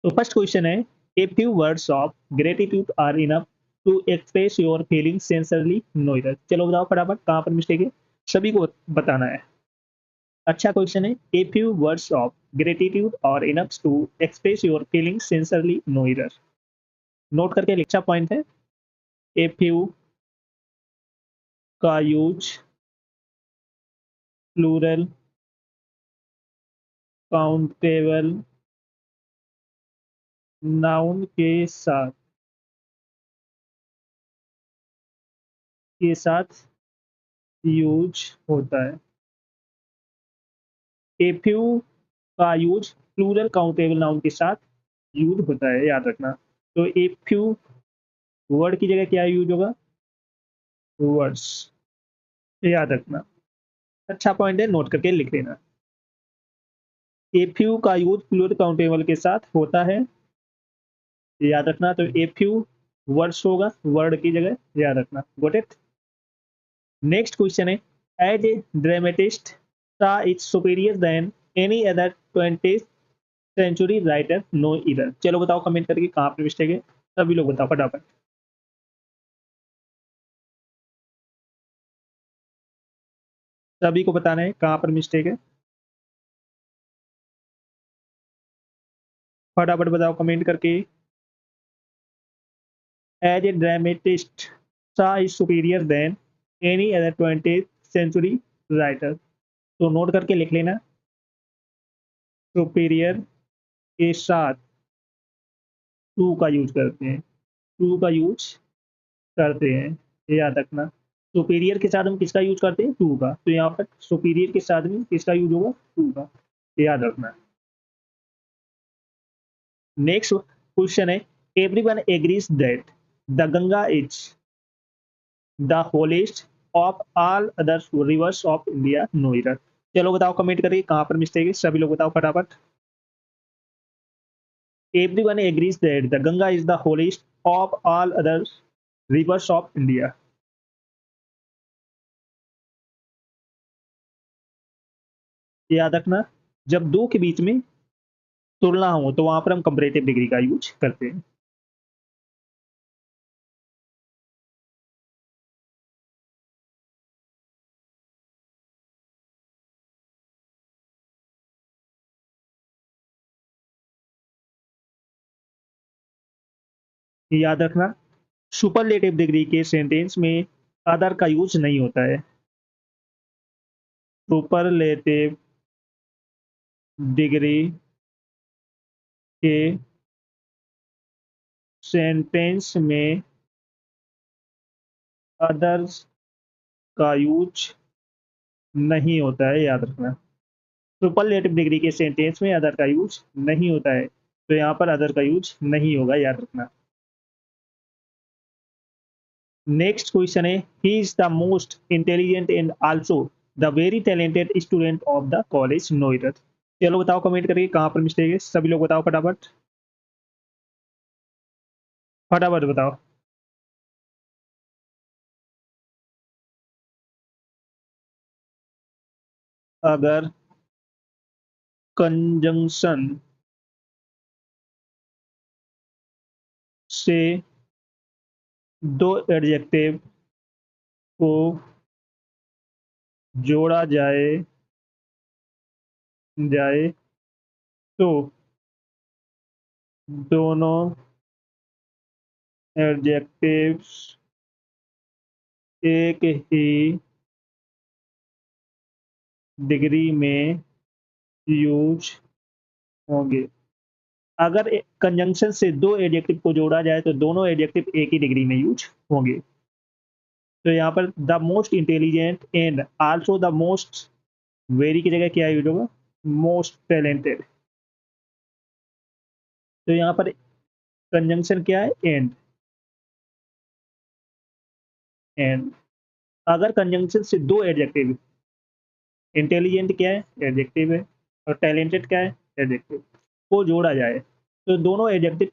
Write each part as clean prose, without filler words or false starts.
तो first question है, a few words of gratitude are enough to express your feelings sincerely no error. चलो बताओ फटाफट कहाँ पर मिस्टेक है, सभी को बताना है। अच्छा क्वेश्चन है, a few words of gratitude are enough to express your feelings sincerely no error. Note करके लिखा पॉइंट है। ए फ्यू का यूज प्लूरल काउंटेबल नाउन के साथ यूज होता है। ए फ्यू का यूज प्लूरल काउंटेबल नाउन के साथ यूज होता है, याद रखना। तो ए फ्यू वर्ड की जगह क्या यूज होगा, वर्ड्स, याद रखना। अच्छा पॉइंट है, नोट करके लिख लेना। ए फ्यू का यूज प्लूरल काउंटेबल के साथ होता है, याद रखना। तो ए फ्यू वर्ड्स होगा वर्ड की जगह, याद रखना। Got it. नेक्स्ट क्वेश्चन है, as a dramatist Shaw is superior than any other 20th century writer no error. चलो बताओ कमेंट करके कहाँ पे मिस्टेक है, सभी लोग बताओ फटाफट। सभी को बताना है कहाँ पर मिस्टेक है, फटाफट बताओ कमेंट करके। As a dramatist Shaw is superior than any other 20th century writer. तो नोट करके लिख लेना, सुपीरियर के साथ टू का यूज करते हैं, टू का यूज करते हैं, याद रखना। सुपीरियर के साथ हम किसका यूज करते हैं, टू का। तो यहाँ पर सुपीरियर के साथ में किसका यूज होगा, टू का, याद रखना। नेक्स्ट क्वेश्चन है, everyone agrees that the Ganga is the holiest of all other rivers of India no error. चलो बताओ कमेंट करके कहाँ पर मिस्टेक है, सभी लोग बताओ फटाफट। Everyone agrees that the Ganga is the holiest of all other rivers of India. याद रखना, जब दो के बीच में तुलना हो तो वहां पर हम कंपैरेटिव डिग्री का यूज करते हैं। याद रखना, सुपरलेटिव डिग्री के सेंटेंस में अदर का यूज नहीं होता है। सुपरलेटिव डिग्री के सेंटेंस में अदर्स का यूज नहीं होता है, याद रखना। सुपरलेटिव डिग्री के सेंटेंस में अदर का यूज नहीं होता है, तो यहाँ पर अदर का यूज नहीं होगा, याद रखना। नेक्स्ट क्वेश्चन है, he is the most intelligent and also the very talented student of the college Noida. चलो बताओ कमेंट करके कहाँ पर मिस्टेक है, सभी लोग बताओ फटाफट, फटाफट बताओ। अगर कंजंक्शन से दो एडजेक्टिव को जोड़ा जाए तो दोनों एडजेक्टिव्स एक ही डिग्री में यूज होंगे। अगर कंजंक्शन से दो एडजेक्टिव को जोड़ा जाए तो दोनों एडजेक्टिव एक ही डिग्री में यूज होंगे। तो यहाँ पर the most intelligent and also the most, very की जगह क्या यूज होगा, मोस्ट टैलेंटेड। तो यहाँ पर कंजंक्शन क्या है, एंड। अगर कंजंक्शन से दो एडजेक्टिव, इंटेलिजेंट क्या है, एडजेक्टिव है, और टैलेंटेड क्या है, एडजेक्टिव, को जोड़ा जाए तो दोनों एडजेक्टिव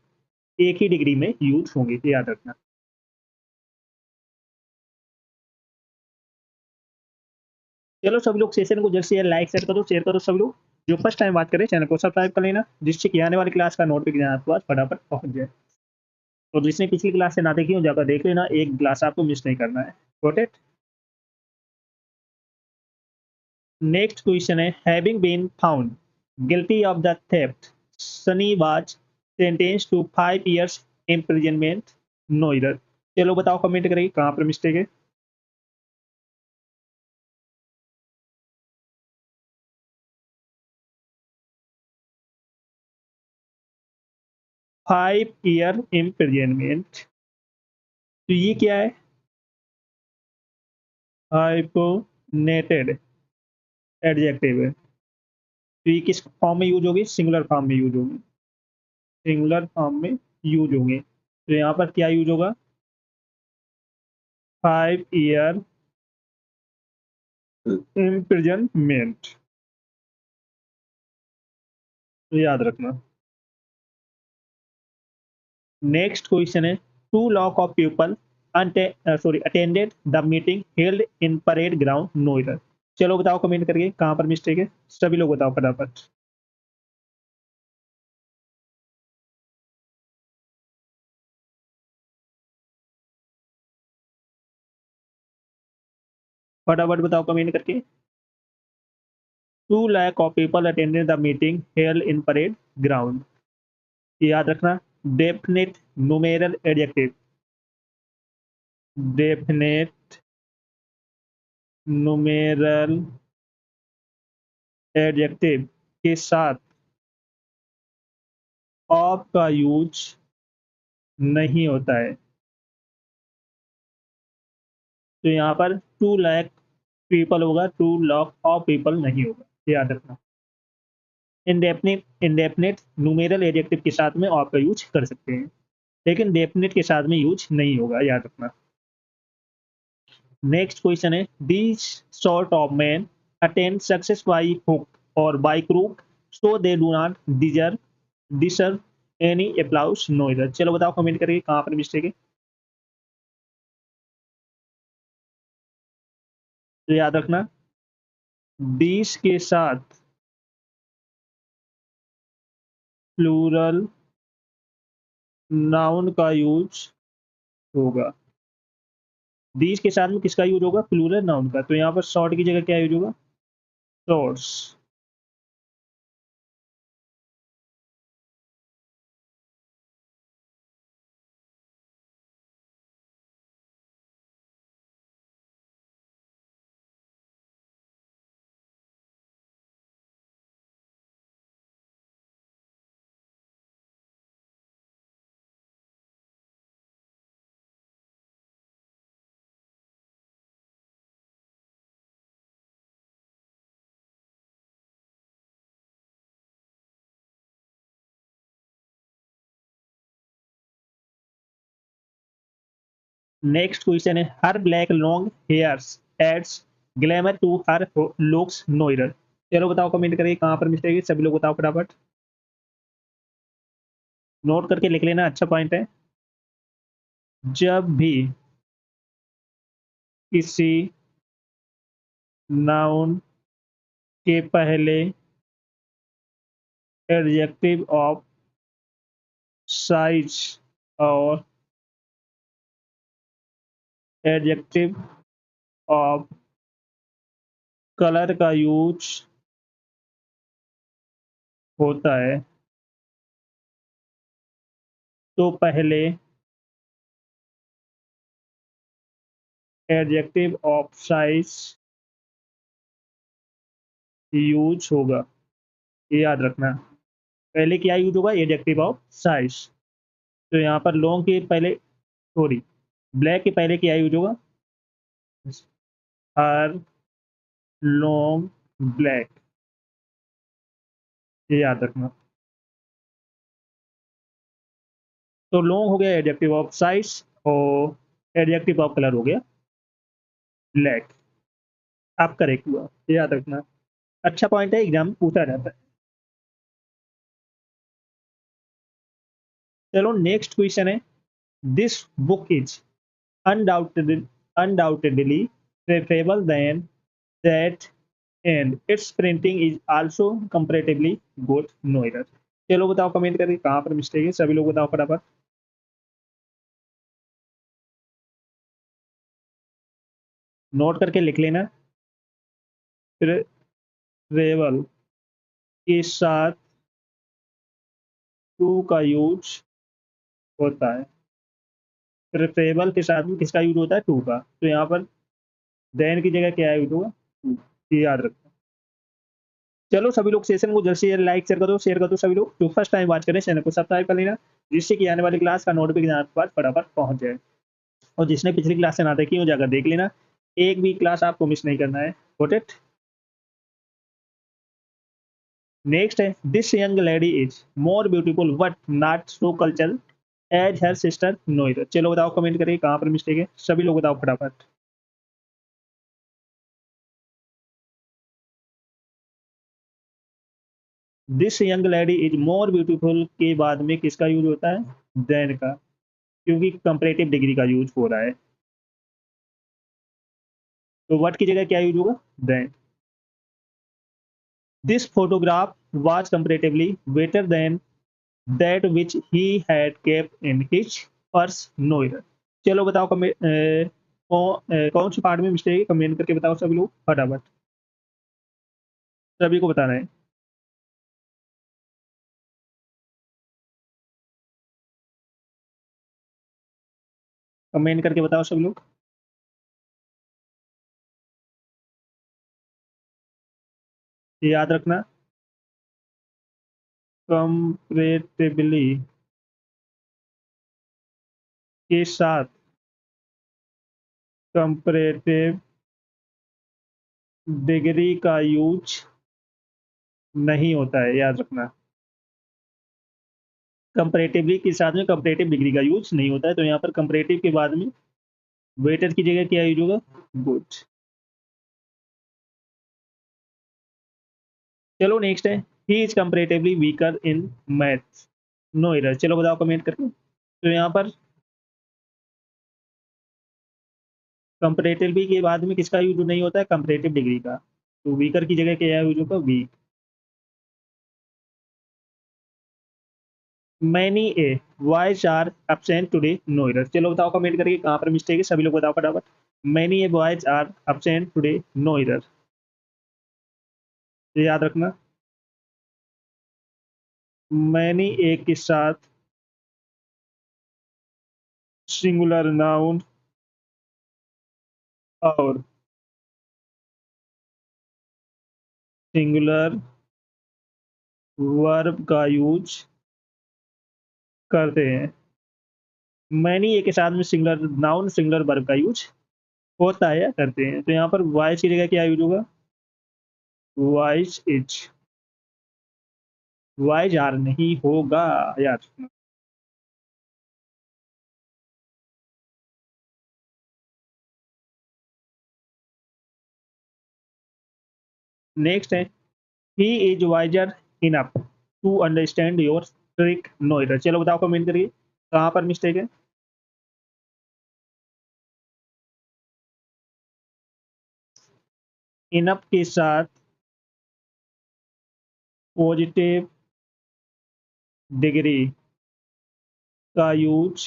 एक ही डिग्री में यूज होंगे, याद रखना। चलो सभी लोग सेशन को जल्द से जल्द लाइक शेयर करो, सभी लोग जो फर्स्ट टाइम बात करें चैनल को सब्सक्राइब कर लेना, जिससे कि आने वाली क्लास का नोटिफिकेशन आपके पास फटाफट पहुंच जाए। तो जिसने पिछली क्लास से ना देखी हो जाकर देख लेना, एक क्लास आपको मिस नहीं करना है। Got it? नेक्स्ट क्वेश्चन है, having been found guilty of the theft, Sunny was sentence to 5 years imprisonment, no error. चलो बताओ कमेंट करेंगे कहाँ पर मिस्टेक है। 5 year imprisonment, तो ये क्या है? हाइपोनेटेड एडजेक्टिव है, तो ये किस फॉर्म में यूज होगी? सिंगुलर फॉर्म में यूज होगी, सिंगुलर फॉर्म में यूज होंगे। तो यहाँ पर क्या यूज होगा? 5 year imprisonment, तो याद रखना। नेक्स्ट क्वेश्चन है, two lakh of people attended the meeting held in parade ground, Noida. चलो बताओ कमेंट करके कहाँ पर मिस्टेक है, सभी लोग बताओ फटाफट। फटाफट बताओ कमेंट करके। 2 lakh of people attended the meeting held in parade ground, याद रखना। Definite numeral adjective, definite numeral adjective के साथ ऑफ का यूज नहीं होता है। तो यहाँ पर 2 लाख पीपल होगा, 2 लाख ऑफ पीपल नहीं होगा, याद रखना। इंडेफिनिट इंडेफिनिट न्यूमेरल एडजेक्टिव के साथ में ऑफ का यूज कर सकते हैं, लेकिन डेफिनिट के साथ में यूज नहीं होगा, याद रखना। नेक्स्ट क्वेश्चन है, these sort of man attend success by hook or by crook, so they do not deserve any applause, no error. चलो बताओ कमेंट करके कहाँ पर मिस्टेक है, तो याद रखना। दीज के साथ प्लूरल नाउन का यूज होगा। दीज के साथ में किसका यूज होगा? प्लूरल नाउन का। तो यहाँ पर शॉर्ट की जगह क्या यूज होगा? शॉर्ट्स। नेक्स्ट क्वेश्चन है, her black long hairs adds glamour to her looks, no error. चलो बताओ कमेंट करके कहाँ पर मिस्टेक है, सभी लोग बताओ फटाफट। नोट करके लिख लेना, अच्छा पॉइंट है। जब भी किसी नाउन के पहले एडजेक्टिव ऑफ साइज और एडजेक्टिव ऑफ कलर का यूज होता है, तो पहले एडजेक्टिव ऑफ साइज यूज होगा, ये याद रखना। पहले क्या यूज होगा? Adjective of size. तो यहाँ पर लॉन्ग के पहले, सॉरी, ब्लैक के पहले क्या यूज होगा? हर लॉन्ग ब्लैक, ये याद रखना। तो लॉन्ग हो गया एडजेक्टिव ऑफ साइज और एडजेक्टिव ऑफ कलर हो गया ब्लैक। आप करेक्ट हुआ, ये याद रखना। अच्छा पॉइंट है, एग्जाम पूछा जाता है। चलो नेक्स्ट क्वेश्चन है, this book is undoubtedly preferable than that and its printing is also comparatively good, no error. चलो बताओ कमेंट करके कहाँ पर मिस्टेक है, सभी लोग बताओ फटाफट। नोट करके लिख लेना। फिर ट्रेवल के साथ टू का यूज होता है। फिर ट्रेवल के साथ में किसका यूज होता है, टू का, तो यहाँ पर देन की जगह क्या यूज होगा, टू, ये याद रखना। चलो सभी लोग सेशन को जल्द से जल्द लाइक शेयर कर दो सभी लोग। जो फर्स्ट टाइम वॉच करें चैनल को सब्सक्राइब कर लेना, जिससे कि आने वाली क्लास का नोटिफिकेशन आपके पास फटाफट पहुंच जाए। और जिसने पिछली क्लास से ना देखी हो जाकर देख लेना, एक भी क्लास आपको मिस नहीं करना है। Got it. नेक्स्ट है, this young lady is more beautiful but not so cultural as her sister Noida. चलो बताओ कमेंट करके कहाँ पर मिस्टेक है, सभी लोग बताओ फटाफट। This young lady is more beautiful के बाद में किसका यूज होता है, देन का, क्योंकि कंपैरेटिव डिग्री का यूज हो रहा है। तो व्हाट की जगह क्या यूज होगा, than. This photograph was comparatively better than that which he had kept in his purse, no error। चलो बताओ कौन सी पार्ट में मिस्टेक है, कमेंट करके बताओ सभी लोग फटाफट, सभी को बताना है। कमेंट करके बताओ सभी लोग। ये याद रखना, कंपैरेटिवली के साथ कंपैरेटिव डिग्री का यूज नहीं होता है, याद रखना। कंपैरेटिवली के साथ में कंपैरेटिव डिग्री का यूज नहीं होता है, तो यहाँ पर कंपैरेटिव के बाद में वेटर की जगह क्या यूज होगा, गुड। चलो नेक्स्ट है, he is comparatively weaker in maths, no error. चलो बताओ कमेंट करके। तो यहाँ पर कंपैरेटिवली के बाद में किसका यूज नहीं होता है, कंपैरेटिव डिग्री का, तो वीकर की जगह क्या यूज होगा, weak. Many a boys are absent today, no error. चलो बताओ कमेंट करके कहाँ पर मिस्टेक है, सभी लोग बताओ फटाफट। Many a boys are absent today, no error, ये याद रखना। मैनी ए के साथ सिंगुलर नाउन और सिंगुलर वर्ब का यूज करते हैं। मैनी ए के साथ में सिंगुलर नाउन सिंगुलर वर्ब का यूज होता है या करते हैं, तो यहाँ पर वाइज की जगह क्या यूज होगा, वाइज इज, वाइज आर नहीं होगा, याद रखना। नेक्स्ट है, he is wiser enough to understand your trick, no error. चलो बताओ कमेंट करिए कहाँ पर मिस्टेक है। इनफ के साथ पॉजिटिव डिग्री का यूज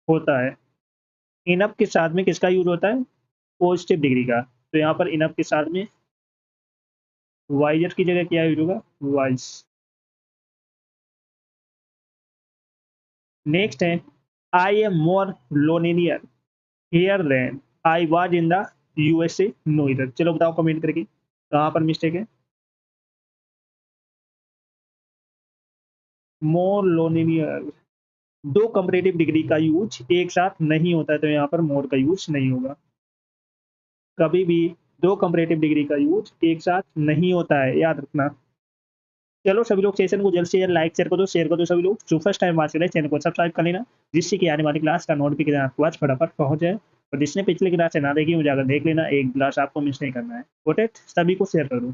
होता है। इनफ के साथ में किसका यूज होता है, पॉजिटिव डिग्री का, तो यहाँ पर इनफ के साथ में वाइजर की जगह क्या यूज होगा, वाइज। नेक्स्ट है, I am more lonelier here than I was in the USA, no error. चलो बताओ कमेंट करके कहाँ पर मिस्टेक है, मोर लोनियर, दो कंपैरेटिव डिग्री का यूज एक साथ नहीं होता है, तो यहाँ पर मोर का यूज नहीं होगा। कभी भी दो कंपैरेटिव डिग्री का यूज एक साथ नहीं होता है, याद रखना। चलो सभी लोग सेशन को जल्द से जल्द लाइक शेयर कर दो सभी लोग। जो फर्स्ट टाइम वॉच करें चैनल को सब्सक्राइब कर लेना, जिससे कि आने वाली क्लास का नोटिफिकेशन आपके पास फटाफट पहुंच जाए। और जिसने पिछले क्लास से ना देखी हो जाकर देख लेना, एक क्लास आपको मिस नहीं करना है। सभी को शेयर कर दो।